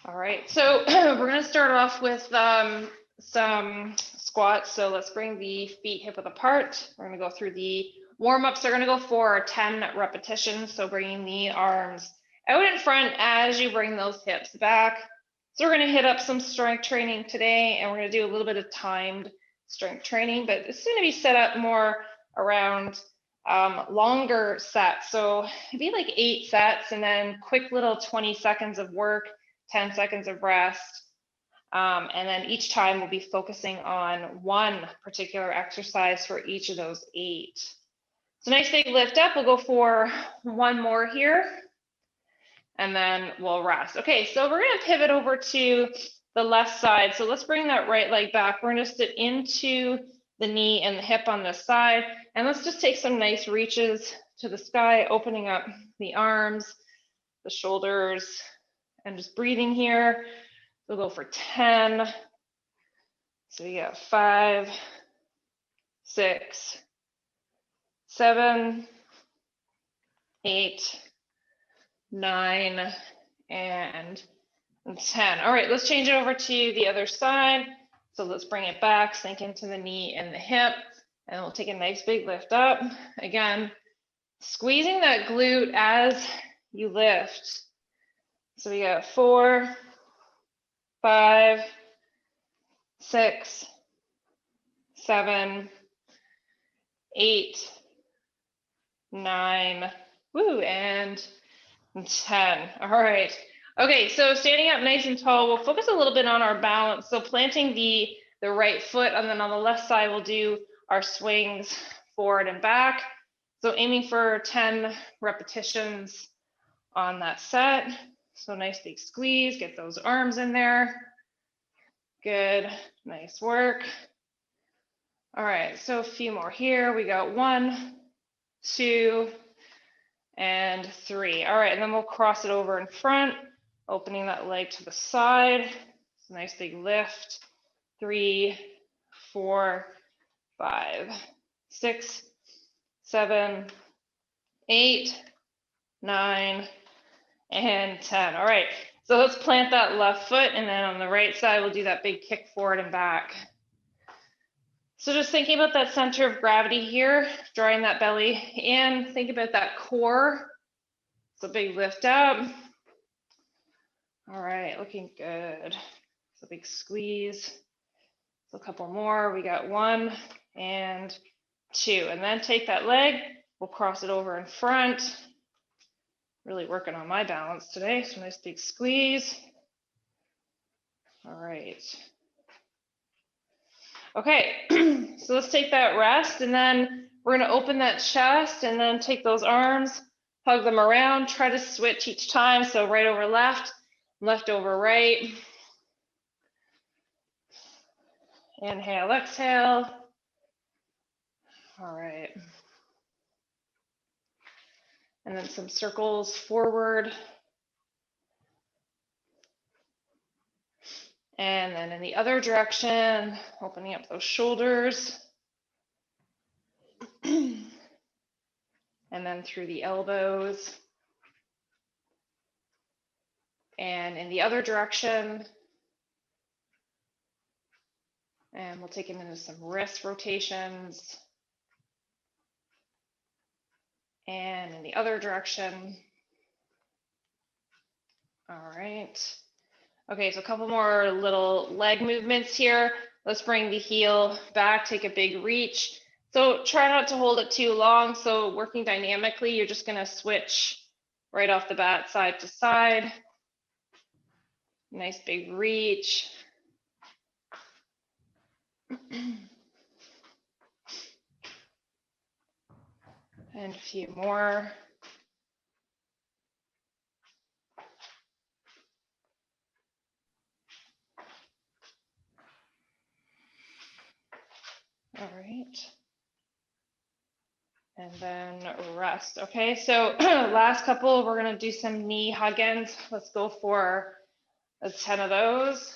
All right, so we're gonna start off with some squats. So let's bring the feet hip width apart. We're gonna go through the warm-ups. They're gonna go for 10 repetitions. So bringing the arms out in front as you bring those hips back. So we're gonna hit up some strength training today, and we're gonna do a little bit of timed strength training, but it's gonna be set up more around longer sets. So it'd be like 8 sets and then quick little 20 seconds of work, 10 seconds of rest. And then each time we'll be focusing on one particular exercise for each of those 8. So nice big lift up. We'll go for one more here and then we'll rest. Okay, so we're gonna pivot over to the left side. So let's bring that right leg back. We're gonna sit into the knee and the hip on this side. And let's just take some nice reaches to the sky, opening up the arms, the shoulders, and just breathing here. We'll go for 10. So we got 5, 6, 7, 8, 9, and 10. All right, let's change it over to the other side. So let's bring it back, sink into the knee and the hip, and we'll take a nice big lift up. Again, squeezing that glute as you lift. So we got 4, 5, 6, 7, 8, 9, woo, and 10. All right. Okay, so standing up nice and tall, we'll focus a little bit on our balance. So planting the right foot, and then on the left side, we'll do our swings forward and back. So aiming for 10 repetitions on that set. So nice big squeeze, get those arms in there. Good, nice work. All right, so a few more here. We got 1, 2, and 3. All right, and then we'll cross it over in front, opening that leg to the side. So nice big lift. 3, 4, 5, 6, 7, 8, 9, and 10. All right, so let's plant that left foot, and then on the right side, we'll do that big kick forward and back. So just thinking about that center of gravity here, drawing that belly in, think about that core. So big lift up. All right, looking good. So big squeeze. So a couple more. We got 1 and 2. And then take that leg, we'll cross it over in front. Really working on my balance today. So nice big squeeze. All right. Okay, so let's take that rest, and then we're gonna open that chest and then take those arms, hug them around, try to switch each time. So right over left, left over right. Inhale, exhale. All right. And then some circles forward. And then in the other direction, opening up those shoulders. And then through the elbows. And in the other direction. And we'll take them into some wrist rotations. And in the other direction. All right. Okay, so a couple more little leg movements here. Let's bring the heel back, take a big reach. So try not to hold it too long. So working dynamically, you're just gonna switch right off the bat, side to side. Nice big reach. And a few more. All right. And then rest. Okay, so last couple, we're gonna do some knee hug-ins. Let's go for 10 of those.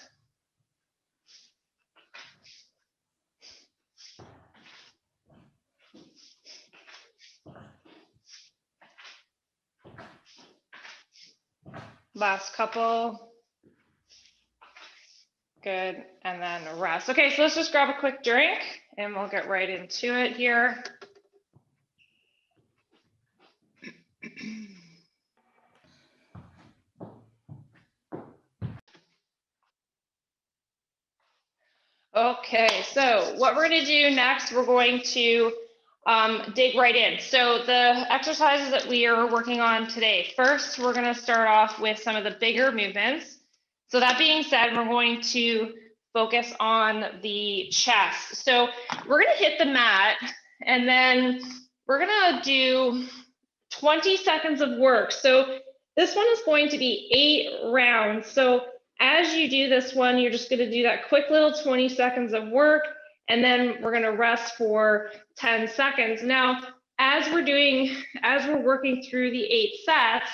Last couple. Good. And then rest. Okay, so let's just grab a quick drink and we'll get right into it here. Okay, so what we're going to do next, we're going to dig right in. So the exercises that we are working on today, first, we're going to start off with some of the bigger movements. So that being said, we're going to focus on the chest. So we're going to hit the mat and then we're going to do 20 seconds of work. So this one is going to be 8 rounds. So as you do this one, you're just going to do that quick little 20 seconds of work, and then we're going to rest for 10 seconds. Now, as we're working through the 8 sets,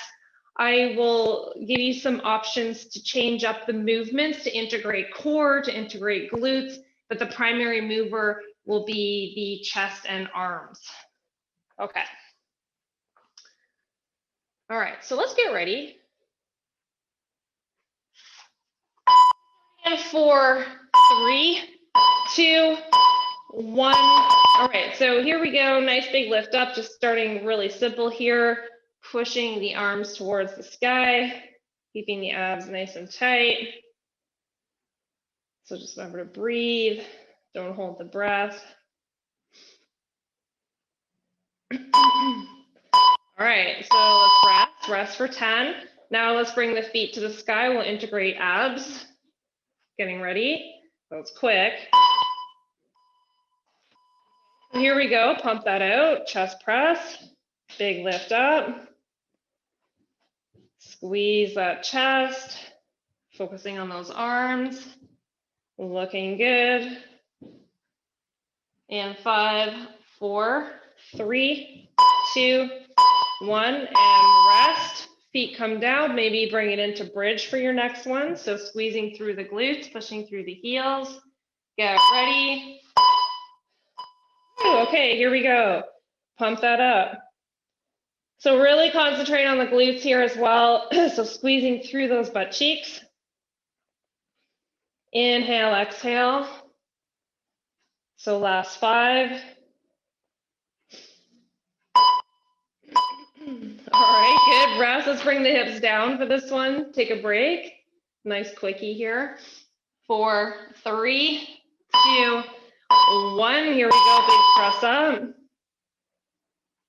I will give you some options to change up the movements, to integrate core, to integrate glutes, but the primary mover will be the chest and arms. Okay. All right, so let's get ready. And 4, 3, 2, 1. All right, so here we go. Nice big lift up, just starting really simple here. Pushing the arms towards the sky, keeping the abs nice and tight. So just remember to breathe. Don't hold the breath. All right, so let's rest for 10. Now let's bring the feet to the sky. We'll integrate abs. Getting ready. So it's quick. Here we go. Pump that out. Chest press. Big lift up. Squeeze that chest. Focusing on those arms. Looking good. And 5, 4, 3, 2, 1, and rest. Feet come down, maybe bring it into bridge for your next one. So squeezing through the glutes, pushing through the heels. Get ready. Okay, here we go. Pump that up. So really concentrate on the glutes here as well. So squeezing through those butt cheeks. Inhale, exhale. So last 5. All right, good. Rest. Let's bring the hips down for this one. Take a break. Nice quickie here. 4, 3, 2, 1. Here we go. Big press up.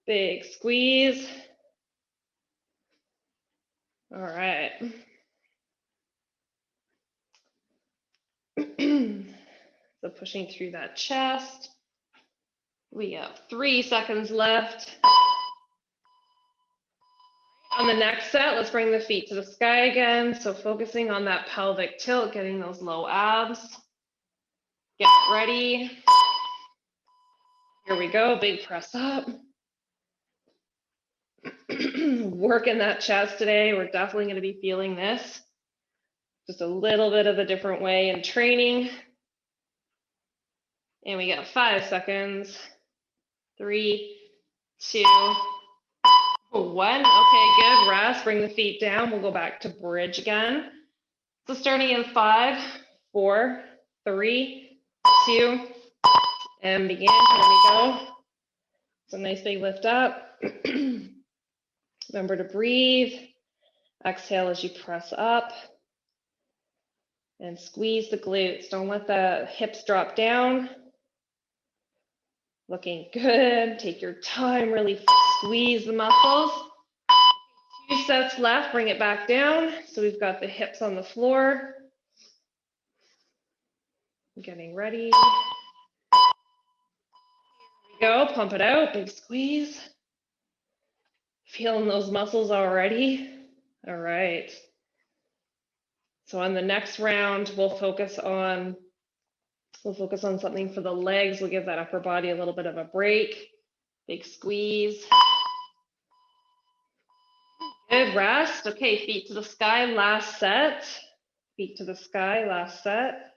Big squeeze. All right. So pushing through that chest. We have 3 seconds left. On the next set, let's bring the feet to the sky again. So focusing on that pelvic tilt, getting those low abs. Get ready. Here we go, big press up. Working that chest today. We're definitely going to be feeling this. Just a little bit of a different way in training. And we got 5 seconds. 3, 2, 1. Okay, good. Rest. Bring the feet down. We'll go back to bridge again. So starting in 5, 4, 3, 2, and begin. Here we go. So nice big lift up. Remember to breathe. Exhale as you press up. And squeeze the glutes. Don't let the hips drop down. Looking good. Take your time. Really squeeze the muscles. 2 sets left. Bring it back down. So we've got the hips on the floor. Getting ready. Here we go. Pump it out. Big squeeze. Feeling those muscles already. All right. So on the next round, we'll focus on something for the legs. We'll give that upper body a little bit of a break. Big squeeze. Good rest. Okay, feet to the sky, last set. Feet to the sky, last set.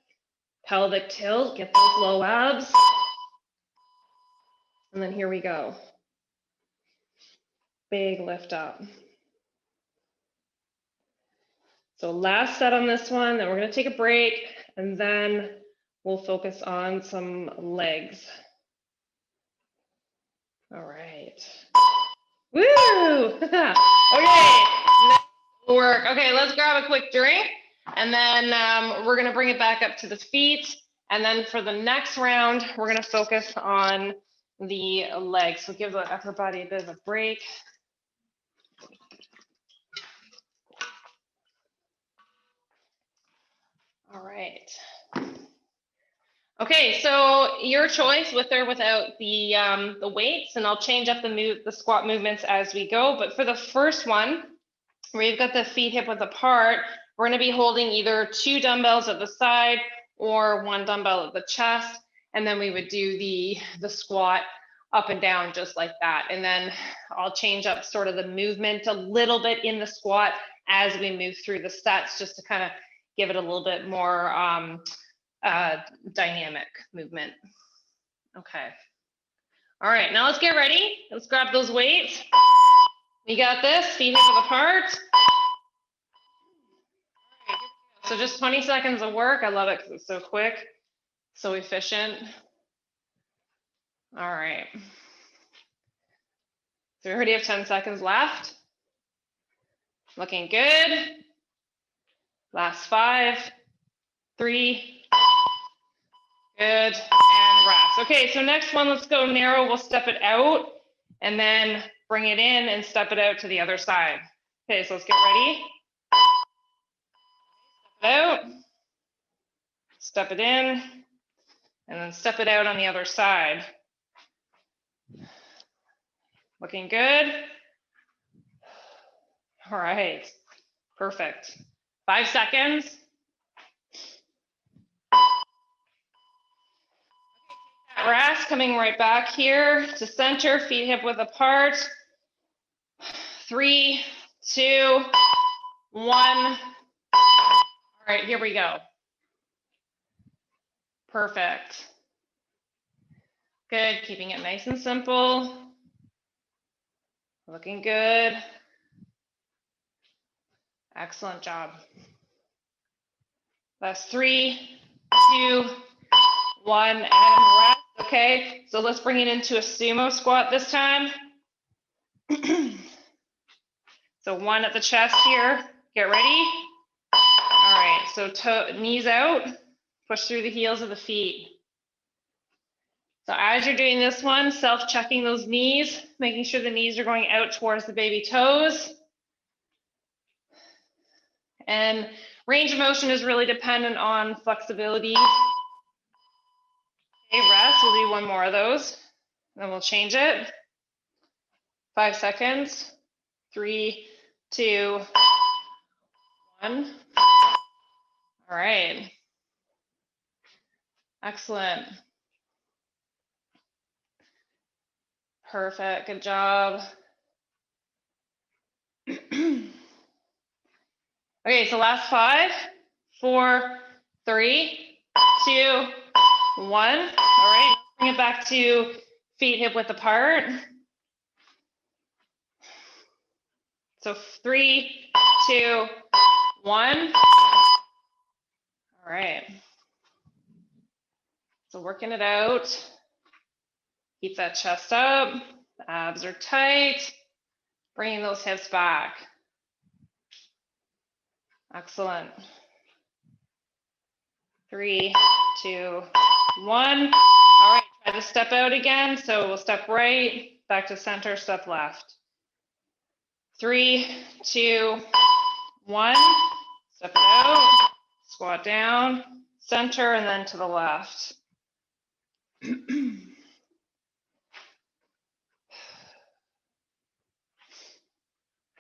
Pelvic tilt, get those low abs. And then here we go. Big lift up. So last set on this one, then we're going to take a break, and then we'll focus on some legs. All right. Woo! Okay, nice work. Okay, let's grab a quick drink, and then we're gonna bring it back up to the feet. And then for the next round, we're gonna focus on the legs. So give the upper body a bit of a break. All right. Okay, so your choice with or without the weights, and I'll change up the squat movements as we go. But for the first one, where you've got the feet hip width apart, we're going to be holding either 2 dumbbells at the side or 1 dumbbell at the chest, and then we would do the squat up and down just like that. And then I'll change up sort of the movement a little bit in the squat as we move through the sets, just to kind of give it a little bit more dynamic movement. Okay. All right, now let's get ready. Let's grab those weights. You got this, feet hip width apart. So just 20 seconds of work. I love it because it's so quick, so efficient. All right. So we already have 10 seconds left. Looking good. Last 5, 3, good, and rest. Okay, so next one, let's go narrow. We'll step it out and then bring it in and step it out to the other side. Okay, so let's get ready. Step it out, step it in, and then step it out on the other side. Looking good. All right, perfect. 5 seconds. Rest, coming right back here to center, feet hip width apart. 3, 2, 1. All right, here we go. Perfect. Good, keeping it nice and simple. Looking good. Excellent job. That's 3, 2, 1, and rest. Okay, so let's bring it into a sumo squat this time. So 1 at the chest here. Get ready. All right, so knees out, push through the heels of the feet. So as you're doing this one, self-checking those knees, making sure the knees are going out towards the baby toes. And range of motion is really dependent on flexibility. Okay, rest, we'll do 1 more of those, then we'll change it. 5 seconds, 3, 2, 1. All right, excellent. Perfect, good job. Okay, so last 5, 4, 3, 2, 1. All right, bring it back to feet hip width apart. So 3, 2, 1. All right. So working it out. Keep that chest up. The abs are tight. Bringing those hips back. Excellent. 3, 2, 1. All right, try to step out again. So we'll step right, back to center, step left. 3, 2, 1. Step it out, squat down, center, and then to the left.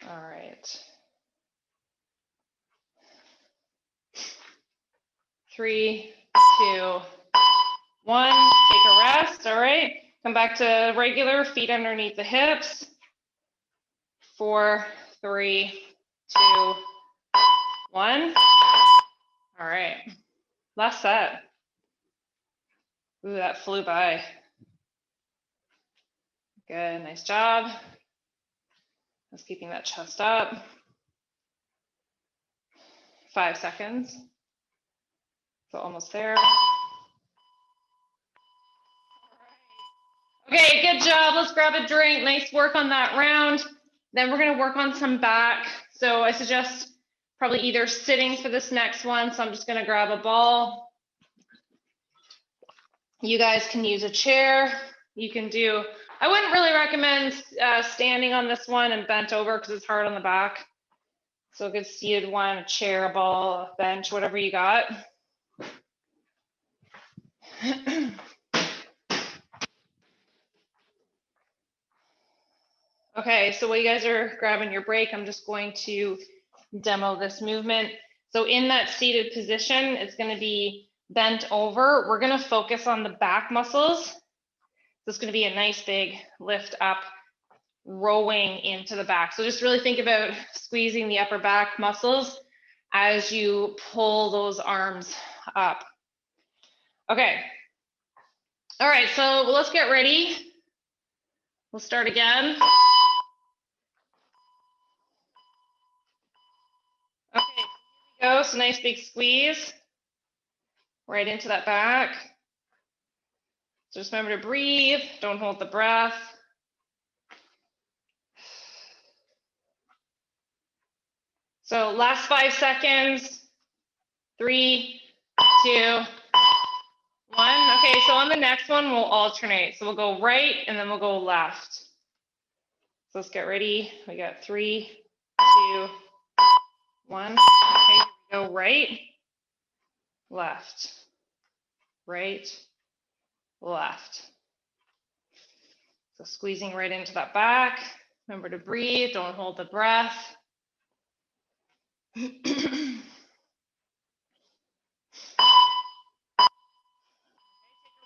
All right. 3, 2, 1. Take a rest. All right. Come back to regular, feet underneath the hips. 4, 3, 2, 1. All right. Last set. Ooh, that flew by. Good. Nice job. Just keeping that chest up. 5 seconds. So almost there. Okay, good job. Let's grab a drink. Nice work on that round. Then we're going to work on some back. So I suggest probably either sitting for this next one. So I'm just going to grab a ball. You guys can use a chair. You can do, I wouldn't really recommend standing on this one and bent over because it's hard on the back. So a good seated one, a chair, a ball, a bench, whatever you got. Okay, so while you guys are grabbing your break, I'm just going to demo this movement. So in that seated position, it's going to be bent over. We're going to focus on the back muscles. So it's going to be a nice big lift up, rowing into the back. So just really think about squeezing the upper back muscles as you pull those arms up. Okay. All right, so let's get ready. We'll start again. Okay, here we go. So nice big squeeze right into that back. So just remember to breathe. Don't hold the breath. So last 5 seconds. 3, 2, 1. Okay, so on the next one, we'll alternate. So we'll go right and then we'll go left. So let's get ready. We got 3, 2, 1. Okay, here we go. Right, left, right, left. So squeezing right into that back. Remember to breathe. Don't hold the breath.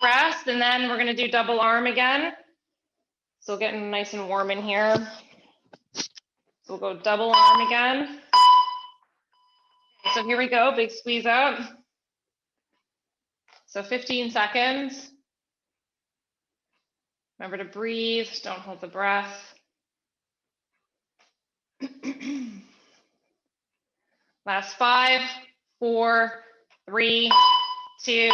Rest, and then we're going to do double arm again. So getting nice and warm in here. So we'll go double arm again. So here we go, big squeeze out. So 15 seconds. Remember to breathe, don't hold the breath. Last 5, 4, 3, 2,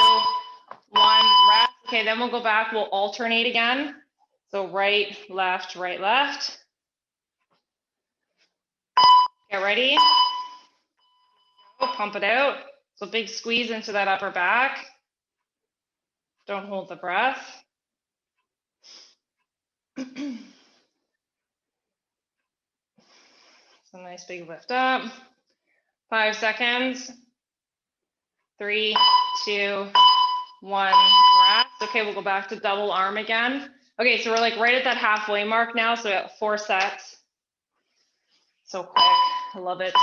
1, rest. Okay, then we'll go back, we'll alternate again. So right, left, right, left. Get ready. Pump it out. So big squeeze into that upper back. Don't hold the breath. So nice big lift up. 5 seconds. 3, 2, 1, rest. Okay, we'll go back to double arm again. Okay, so we're like right at that halfway mark now. So we got 4 sets. So quick, I love it.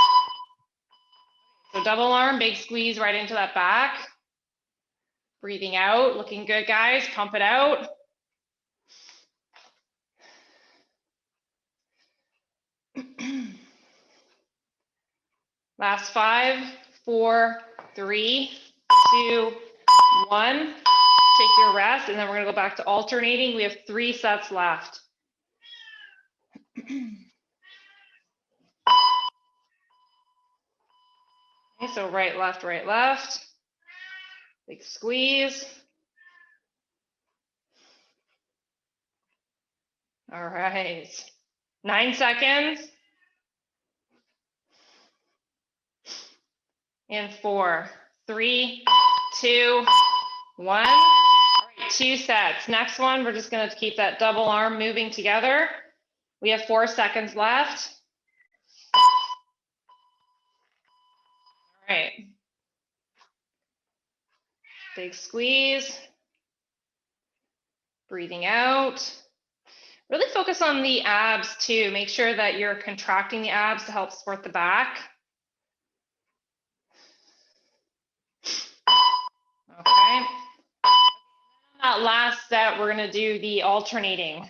So double arm, big squeeze right into that back. Breathing out, looking good, guys. Pump it out. Last 5, 4, 3, 2, 1. Take your rest, and then we're going to go back to alternating. We have 3 sets left. Okay, so right, left, right, left. Big squeeze. All right. 9 seconds. And 4, 3, 2, 1. All right, 2 sets. Next one, we're just going to keep that double arm moving together. We have 4 seconds left. All right. Big squeeze. Breathing out. Really focus on the abs too. Make sure that you're contracting the abs to help support the back. Okay. On that last set, we're going to do the alternating.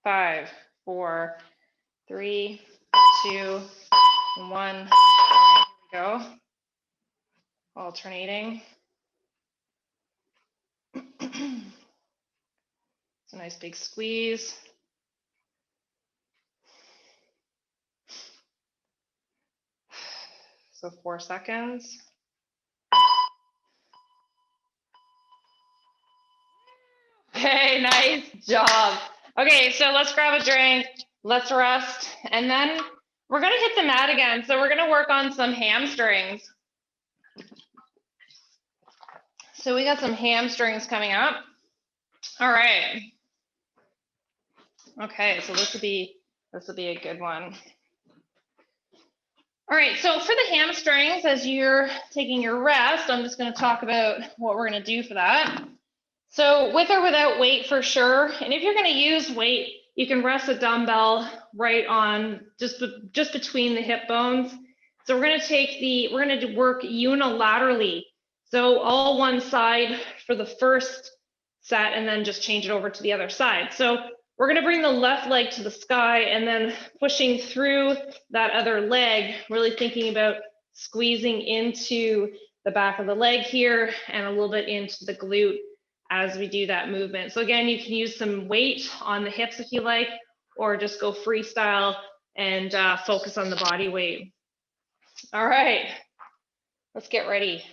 5, 4, 3, 2, 1. All right, here we go. Alternating. It's a nice big squeeze. So 4 seconds. Okay, nice job. Okay, so let's grab a drink, let's rest, and then we're gonna hit the mat again. So we're gonna work on some hamstrings. So we got some hamstrings coming up. All right. Okay, so this will be a good one. All right, so for the hamstrings, as you're taking your rest, I'm just going to talk about what we're going to do for that. So with or without weight for sure, and if you're going to use weight, you can rest a dumbbell right on just between the hip bones. So we're going to work unilaterally. So all one side for the first set, and then just change it over to the other side. So we're going to bring the left leg to the sky and then pushing through that other leg, really thinking about squeezing into the back of the leg here and a little bit into the glute as we do that movement. So again, you can use some weight on the hips if you like, or just go freestyle and focus on the body weight. All right, let's get ready.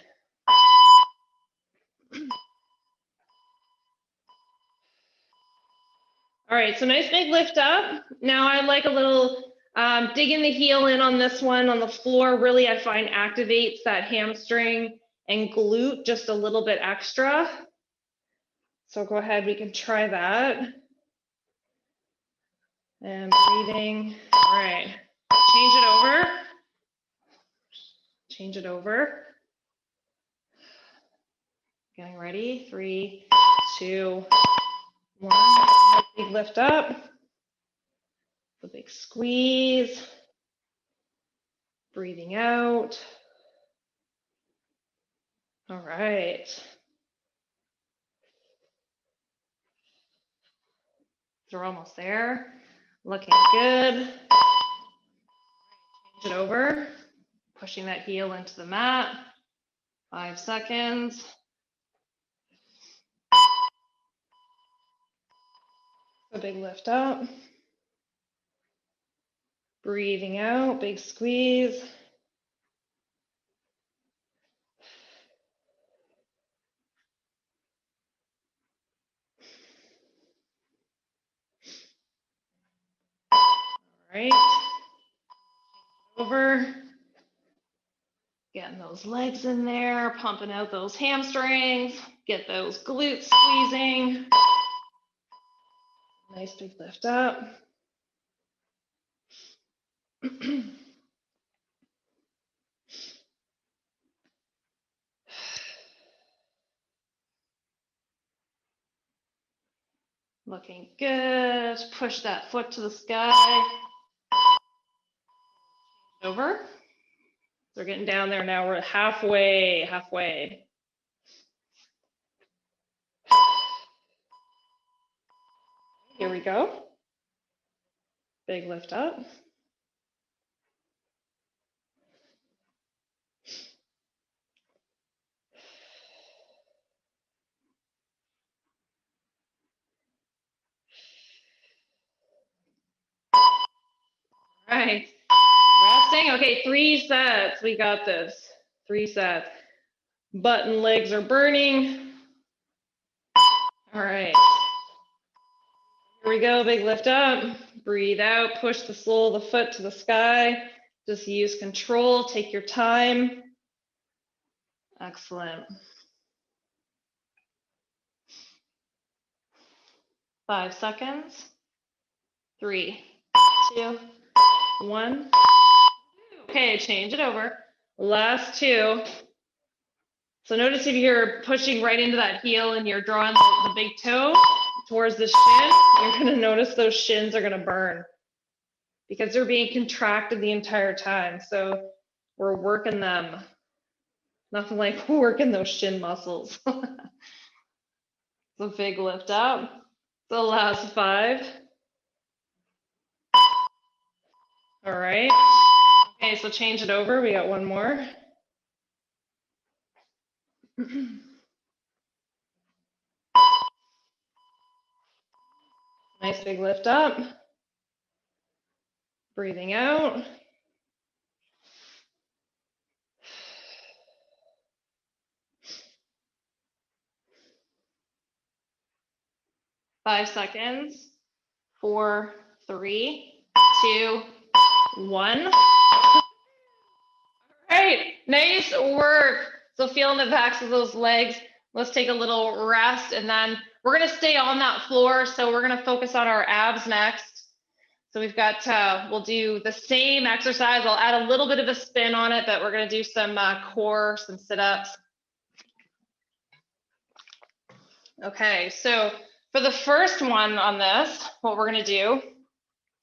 All right, so nice big lift up. Now I like a little digging the heel in on this one on the floor. Really, I find activates that hamstring and glute just a little bit extra. So go ahead, we can try that. And breathing. All right, change it over. Change it over. Getting ready. 3, 2, 1. Big lift up. A big squeeze. Breathing out. All right. We're almost there. Looking good. Change it over. Pushing that heel into the mat. 5 seconds. A big lift up. Breathing out, big squeeze. All right. Over. Getting those legs in there, pumping out those hamstrings, get those glutes squeezing. Nice big lift up. Looking good. Push that foot to the sky. Over. So we're getting down there now. We're halfway. Here we go. Big lift up. All right. Resting. Okay, 3 sets. We got this. 3 sets. Butt and legs are burning. All right. Here we go, big lift up. Breathe out, push the sole of the foot to the sky. Just use control, take your time. Excellent. 5 seconds. 3, 2, 1. Okay, change it over. Last 2. So notice if you're pushing right into that heel and you're drawing the big toe towards the shin, you're going to notice those shins are going to burn because they're being contracted the entire time. So we're working them. Nothing like working those shin muscles. So big lift up. The last 5. All right. Okay, so change it over. We got one more. Nice big lift up. Breathing out. 5 seconds. 4, 3, 2, 1. All right, nice work. So feeling the backs of those legs. Let's take a little rest, and then we're gonna stay on that floor. So we're gonna focus on our abs next. So we've got, we'll do the same exercise. I'll add a little bit of a spin on it, but we're gonna do some core, some sit-ups. Okay, so for the first one on this, what we're gonna do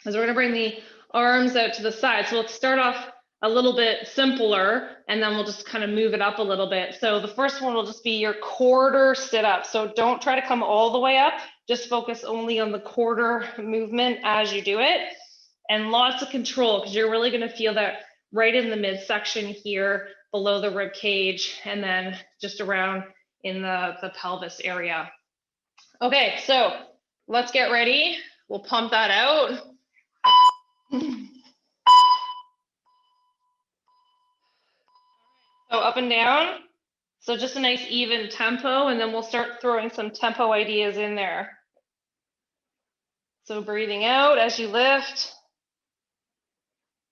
is we're gonna bring the arms out to the side. So let's start off a little bit simpler, and then we'll just kind of move it up a little bit. So the first one will just be your quarter sit up. So don't try to come all the way up, just focus only on the quarter movement as you do it. And lots of control, because you're really gonna feel that right in the midsection here, below the rib cage, and then just around in the pelvis area. Okay, so let's get ready. We'll pump that out. So up and down. So just a nice even tempo, and then we'll start throwing some tempo ideas in there. So breathing out as you lift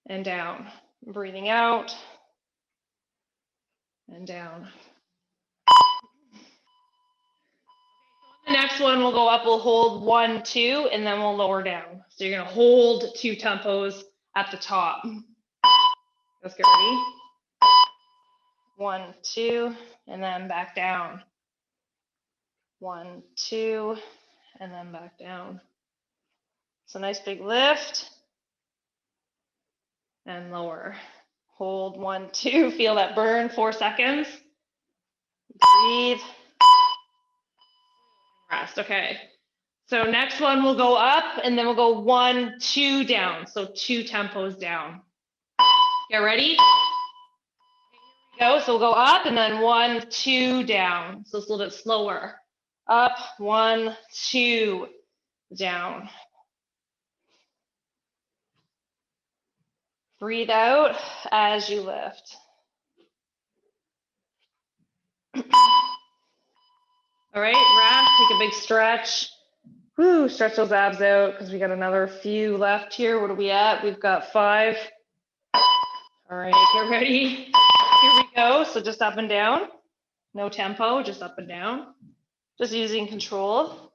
and down. Breathing out and down. The next one we'll go up, we'll hold 1, 2, and then we'll lower down. So you're gonna hold 2 tempos at the top. Let's get ready. 1, 2, and then back down. 1, 2, and then back down. So nice big lift and lower. Hold 1, 2, feel that burn, 4 seconds. Breathe. Rest, okay. So next one we'll go up, and then we'll go 1, 2 down. So 2 tempos down. Get ready? Go. So we'll go up, and then 1, 2 down. So it's a little bit slower. Up, 1, 2 down. Breathe out as you lift. All right, rest, take a big stretch. Woo, stretch those abs out, because we got another few left here. What are we at? We've got 5. All right, get ready. Here we go. So just up and down. No tempo, just up and down. Just using control.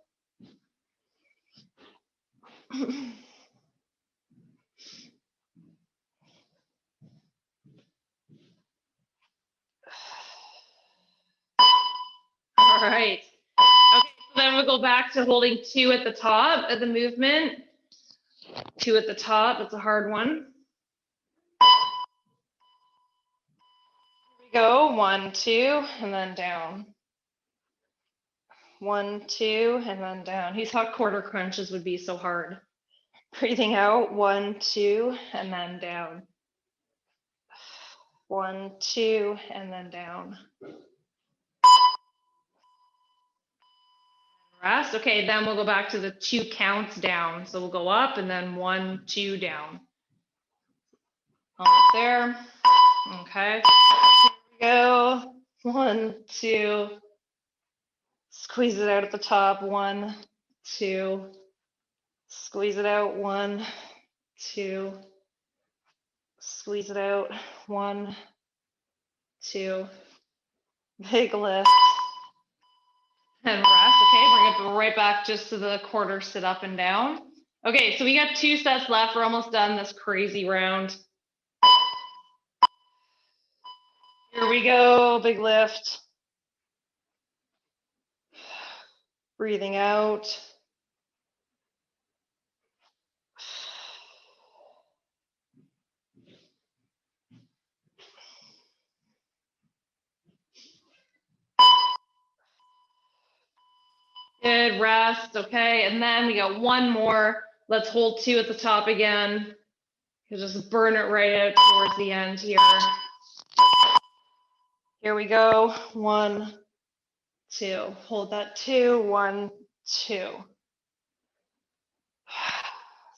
All right. Okay, so then we'll go back to holding 2 at the top of the movement. 2 at the top, it's a hard one. Here we go, 1, 2, and then down. 1, 2, and then down. Who thought quarter crunches would be so hard? Breathing out, 1, 2, and then down. 1, 2, and then down. Rest. Okay, then we'll go back to the 2 counts down. So we'll go up, and then 1, 2 down. Almost there. Okay. Here we go. 1, 2. Squeeze it out at the top. 1, 2. Squeeze it out. 1, 2. Squeeze it out. 1, 2. Big lift. And rest. Okay, bring it right back just to the quarter sit up and down. Okay, so we got 2 sets left. We're almost done this crazy round. Here we go. Big lift. Breathing out. Good, rest, okay, and then we got 1 more. Let's hold 2 at the top again. You just burn it right out towards the end here. Here we go, 1, 2. Hold that 2, 1, 2.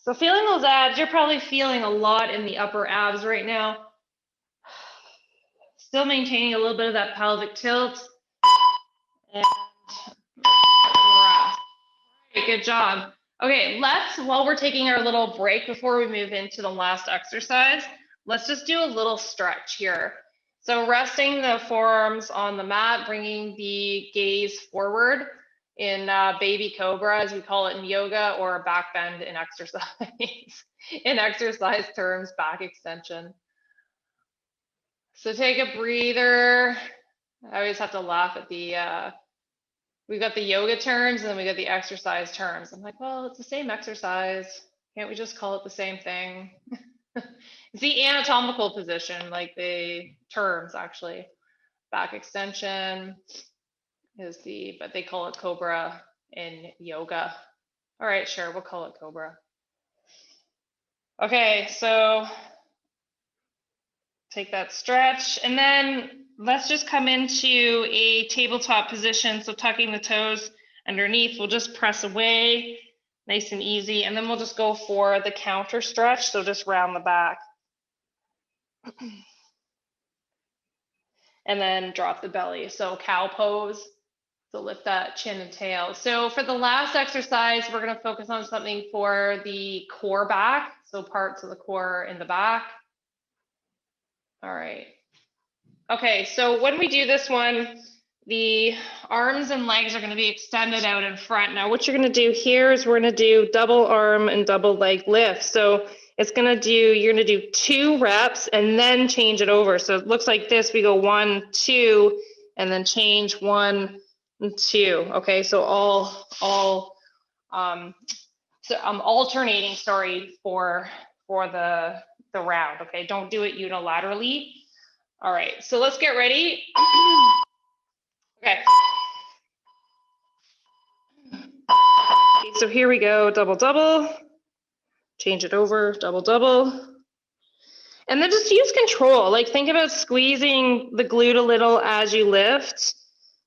So feeling those abs, you're probably feeling a lot in the upper abs right now. Still maintaining a little bit of that pelvic tilt. And rest. good job. Okay, while we're taking our little break before we move into the last exercise, let's just do a little stretch here. So resting the forearms on the mat, bringing the gaze forward in baby cobra, as we call it in yoga, or a back bend in exercise. In exercise terms, back extension. So take a breather. I always have to laugh at the, we've got the yoga terms and then we got the exercise terms. I'm like, well, it's the same exercise. Can't we just call it the same thing? It's the anatomical position, like the terms actually. Back extension is but they call it cobra in yoga. All right, sure, we'll call it cobra. Okay, so take that stretch and then let's just come into a tabletop position. So tucking the toes underneath, we'll just press away, nice and easy. And then we'll just go for the counter stretch. So just round the back. And then drop the belly. So cow pose. So lift that chin and tail. So for the last exercise, we're going to focus on something for the core back. So parts of the core in the back. All right. Okay, so when we do this one, the arms and legs are going to be extended out in front. Now, what you're going to do here is we're going to do double arm and double leg lift. So it's going to do, you're going to do 2 reps and then change it over. So it looks like this. We go 1, 2, and then change 1 and 2. Okay, so I'm alternating, sorry, for the round. Okay, don't do it unilaterally. All right, so let's get ready. Okay. So here we go, double, double. Change it over, double, double. And then just use control. Like think about squeezing the glute a little as you lift.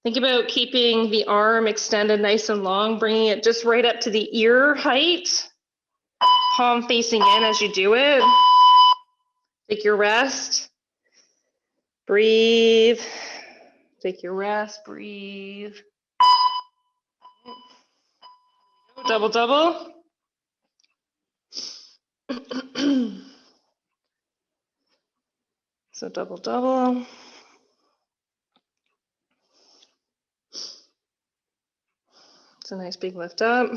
Think about keeping the arm extended nice and long, bringing it just right up to the ear height. Palm facing in as you do it. Take your rest. Breathe. Take your rest, breathe. Double, double. So double, double. It's a nice big lift up.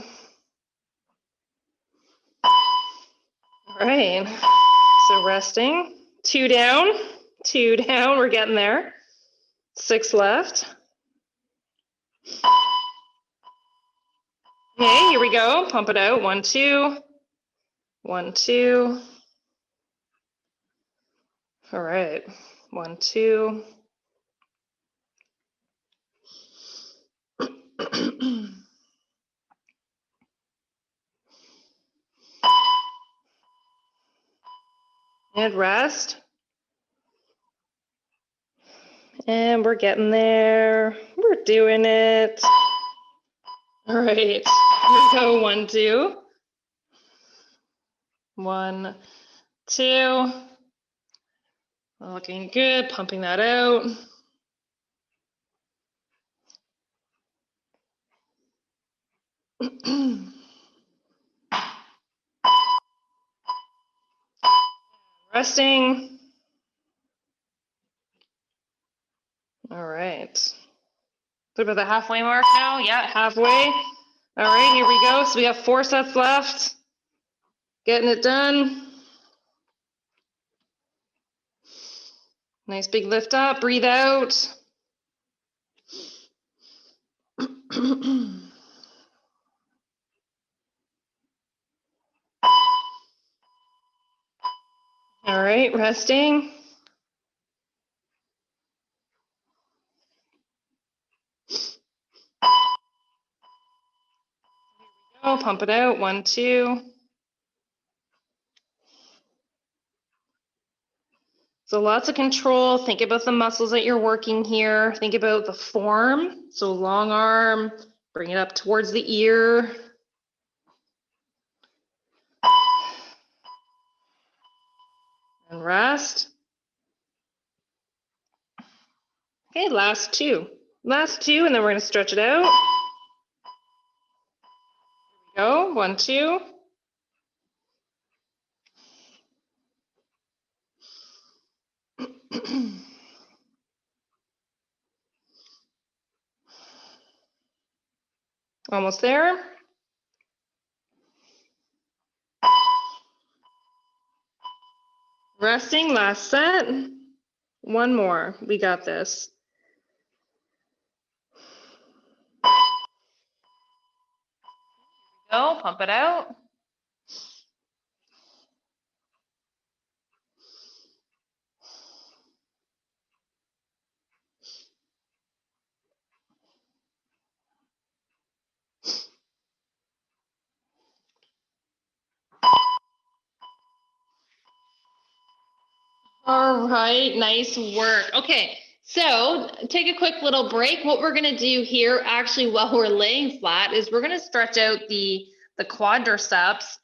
All right, so resting. 2 down, 2 down, we're getting there. 6 left. Okay, here we go, pump it out. 1, 2, 1, 2. All right, 1, 2. And rest. And we're getting there. We're doing it. All right, here we go. 1, 2. 1, 2. Looking good, pumping that out. Resting. All right. What about the halfway mark now? Yeah, halfway. All right, here we go. So we have 4 sets left. Getting it done. Nice big lift up, breathe out. All right, resting. Go, pump it out. 1, 2. So lots of control. Think about the muscles that you're working here. Think about the form. So long arm, bring it up towards the ear. And rest. Okay, last 2. Last 2, and then we're going to stretch it out. go. 1, 2. Almost there. Resting, last set. 1 more. We got this. Go, pump it out. All right, nice work. Okay, so take a quick little break. What we're gonna do here, actually, while we're laying flat, is we're gonna stretch out the quadriceps.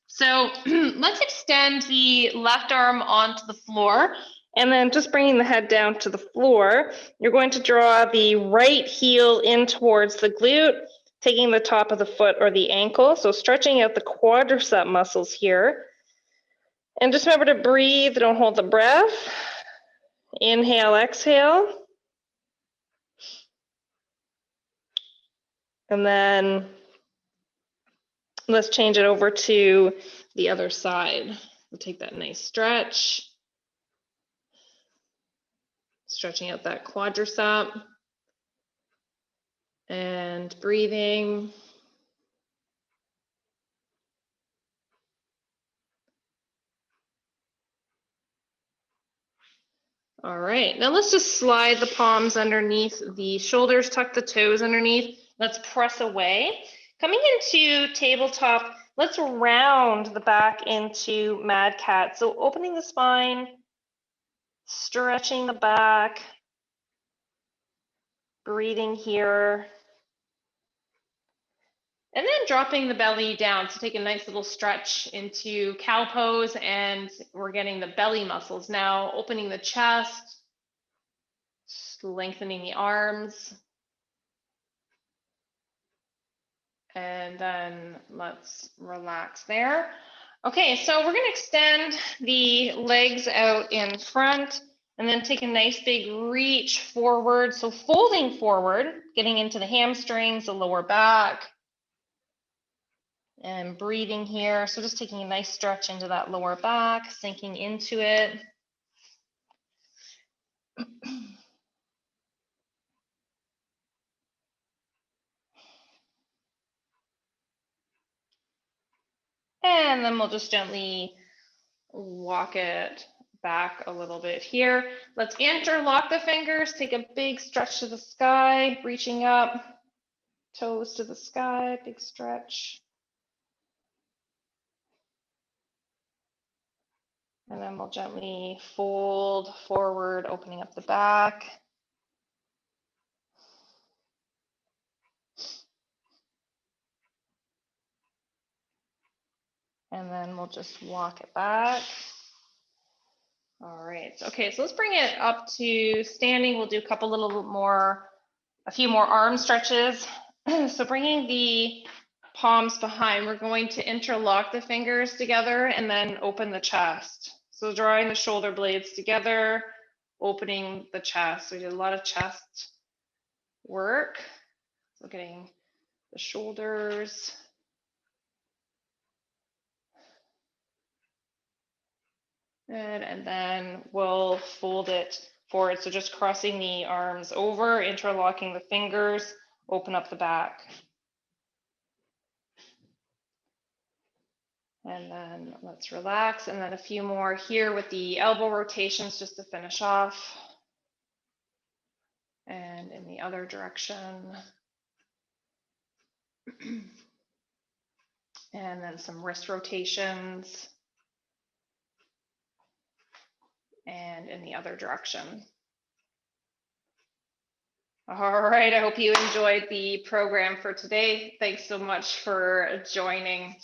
So let's extend the left arm onto the floor, and then just bringing the head down to the floor, you're going to draw the right heel in towards the glute, taking the top of the foot or the ankle, so stretching out the quadricep muscles here. And just remember to breathe, don't hold the breath. Inhale, exhale. And then let's change it over to the other side. We'll take that nice stretch. Stretching out that quadricep. And breathing. All right, now let's just slide the palms underneath the shoulders, tuck the toes underneath. Let's press away. Coming into tabletop, let's round the back into mad cat. So opening the spine, stretching the back, breathing here. And then dropping the belly down. So take a nice little stretch into cow pose, and we're getting the belly muscles now, opening the chest, lengthening the arms. And then let's relax there. Okay, so we're gonna extend the legs out in front and then take a nice big reach forward. So folding forward, getting into the hamstrings, the lower back, and breathing here. So just taking a nice stretch into that lower back, sinking into it. And then we'll just gently walk it back a little bit here. Let's interlock the fingers, take a big stretch to the sky, reaching up, toes to the sky, big stretch. And then we'll gently fold forward, opening up the back. And then we'll just walk it back. All right, okay, so let's bring it up to standing. We'll do a few more arm stretches. So bringing the palms behind, we're going to interlock the fingers together and then open the chest. So drawing the shoulder blades together, opening the chest. So we did a lot of chest work. So getting the shoulders. Good, and then we'll fold it forward. So just crossing the arms over, interlocking the fingers, open up the back. And then let's relax. And then a few more here with the elbow rotations just to finish off. And in the other direction. And then some wrist rotations. And in the other direction. All right, I hope you enjoyed the program for today. Thanks so much for joining.